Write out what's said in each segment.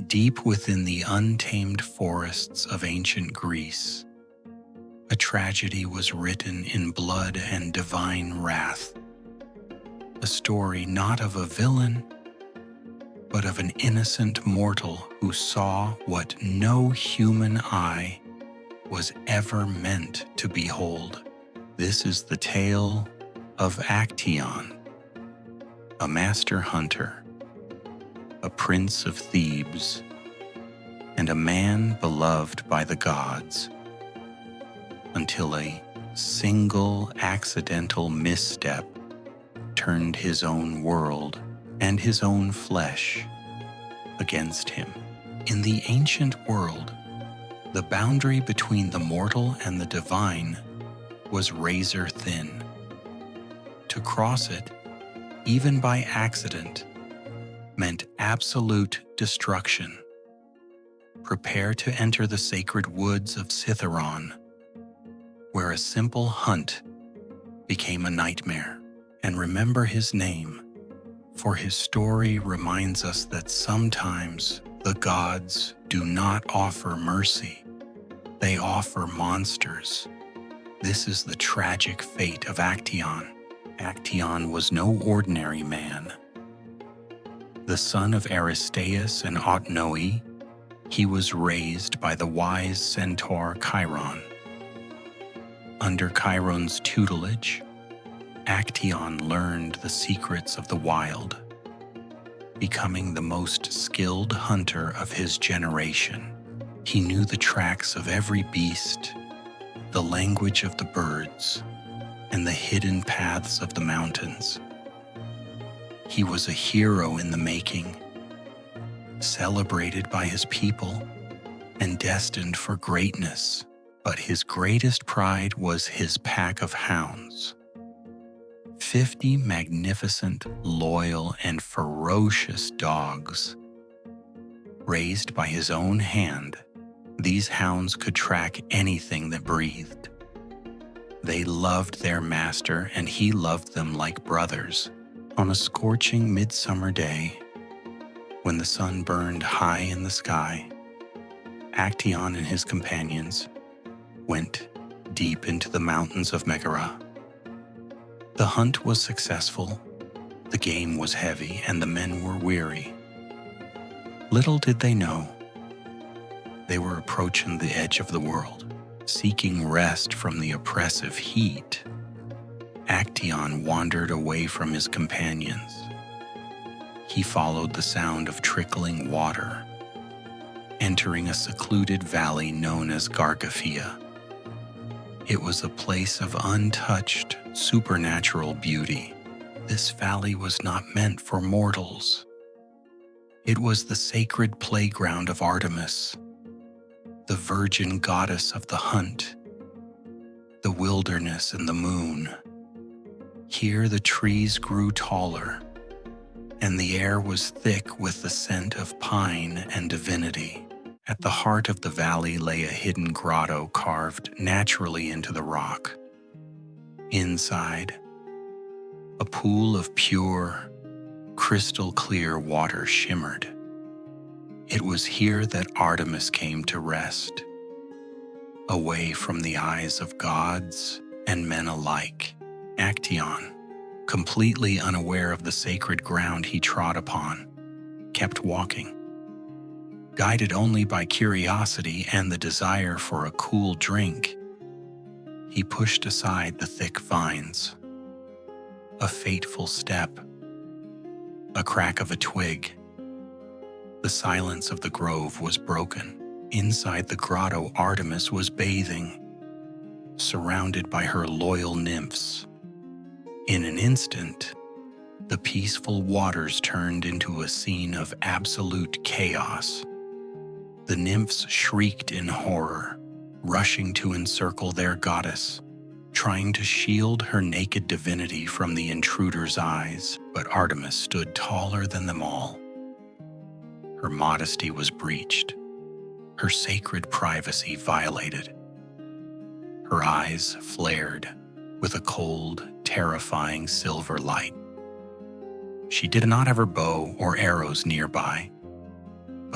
Deep within the untamed forests of ancient Greece, a tragedy was written in blood and divine wrath. A story not of a villain, but of an innocent mortal who saw what no human eye was ever meant to behold. This is the tale of Actaeon, a master hunter, a prince of Thebes, and a man beloved by the gods, until a single accidental misstep turned his own world and his own flesh against him. In the ancient world, the boundary between the mortal and the divine was razor thin. To cross it, even by accident, meant absolute destruction. Prepare to enter the sacred woods of Cithaeron, where a simple hunt became a nightmare. And remember his name, for his story reminds us that sometimes the gods do not offer mercy. They offer monsters. This is the tragic fate of Actaeon. Actaeon was no ordinary man. The son of Aristeus and Otnoe, he was raised by the wise centaur Chiron. Under Chiron's tutelage, Actaeon learned the secrets of the wild, becoming the most skilled hunter of his generation. He knew the tracks of every beast, the language of the birds, and the hidden paths of the mountains. He was a hero in the making, celebrated by his people and destined for greatness. But his greatest pride was his pack of hounds. 50 magnificent, loyal, and ferocious dogs. Raised by his own hand, these hounds could track anything that breathed. They loved their master, and he loved them like brothers. On a scorching midsummer day, when the sun burned high in the sky, Actaeon and his companions went deep into the mountains of Megara. The hunt was successful, the game was heavy, and the men were weary. Little did they know, they were approaching the edge of the world, seeking rest from the oppressive heat. Actaeon wandered away from his companions. He followed the sound of trickling water, entering a secluded valley known as Gargaphia. It was a place of untouched, supernatural beauty. This valley was not meant for mortals. It was the sacred playground of Artemis, the virgin goddess of the hunt, the wilderness and the moon. Here the trees grew taller, and the air was thick with the scent of pine and divinity. At the heart of the valley lay a hidden grotto carved naturally into the rock. Inside, a pool of pure, crystal-clear water shimmered. It was here that Artemis came to rest, away from the eyes of gods and men alike. Actaeon, completely unaware of the sacred ground he trod upon, kept walking. Guided only by curiosity and the desire for a cool drink, he pushed aside the thick vines. A fateful step, a crack of a twig. The silence of the grove was broken. Inside the grotto, Artemis was bathing, surrounded by her loyal nymphs. In an instant, the peaceful waters turned into a scene of absolute chaos. The nymphs shrieked in horror, rushing to encircle their goddess, trying to shield her naked divinity from the intruder's eyes. But Artemis stood taller than them all. Her modesty was breached, her sacred privacy violated. Her eyes flared with a cold, terrifying silver light. She did not have her bow or arrows nearby,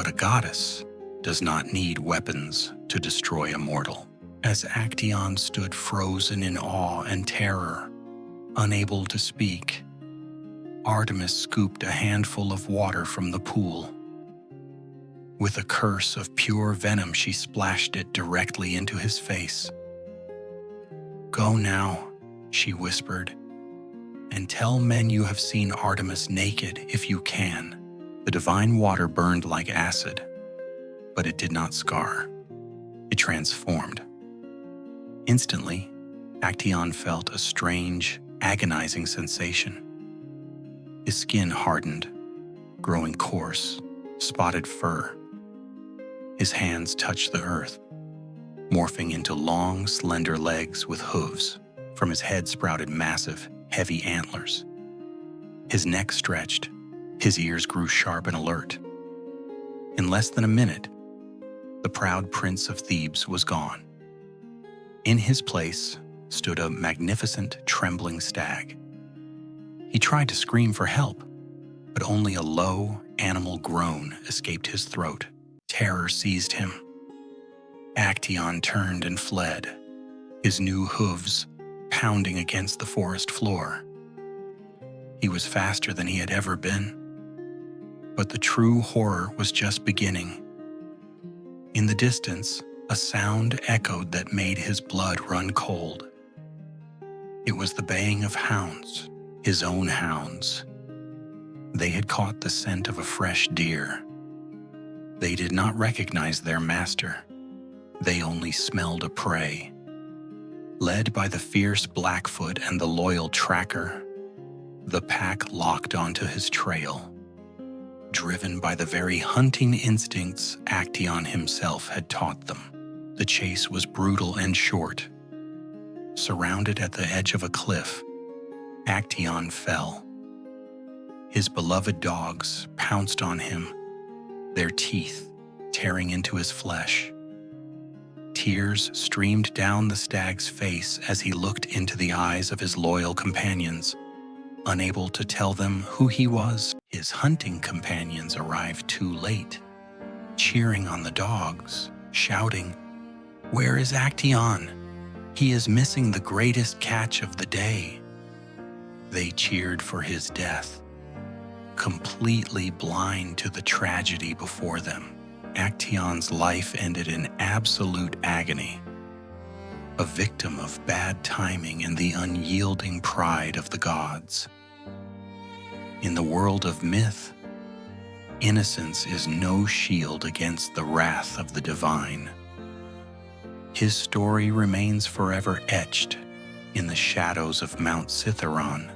But a goddess does not need weapons to destroy a mortal. As Actaeon stood frozen in awe and terror, unable to speak, Artemis scooped a handful of water from the pool. With a curse of pure venom, she splashed it directly into his face. "Go now," she whispered, "and tell men you have seen Artemis naked if you can." The divine water burned like acid, but it did not scar. It transformed. Instantly, Actaeon felt a strange, agonizing sensation. His skin hardened, growing coarse, spotted fur. His hands touched the earth, morphing into long, slender legs with hooves. From his head sprouted massive, heavy antlers. His neck stretched. His ears grew sharp and alert. In less than a minute, the proud prince of Thebes was gone. In his place stood a magnificent, trembling stag. He tried to scream for help, but only a low, animal groan escaped his throat. Terror seized him. Actaeon turned and fled, his new hooves pounding against the forest floor. He was faster than he had ever been. But the true horror was just beginning. In the distance, a sound echoed that made his blood run cold. It was the baying of hounds, his own hounds. They had caught the scent of a fresh deer. They did not recognize their master. They only smelled a prey. Led by the fierce Blackfoot and the loyal tracker, the pack locked onto his trail. Driven by the very hunting instincts Actaeon himself had taught them. The chase was brutal and short. Surrounded at the edge of a cliff, Actaeon fell. His beloved dogs pounced on him, their teeth tearing into his flesh. Tears streamed down the stag's face as he looked into the eyes of his loyal companions. Unable to tell them who he was, his hunting companions arrived too late, cheering on the dogs, shouting, "Where is Actaeon? He is missing the greatest catch of the day." They cheered for his death, completely blind to the tragedy before them. Actaeon's life ended in absolute agony, a victim of bad timing and the unyielding pride of the gods. In the world of myth, innocence is no shield against the wrath of the divine. His story remains forever etched in the shadows of Mount Cithaeron,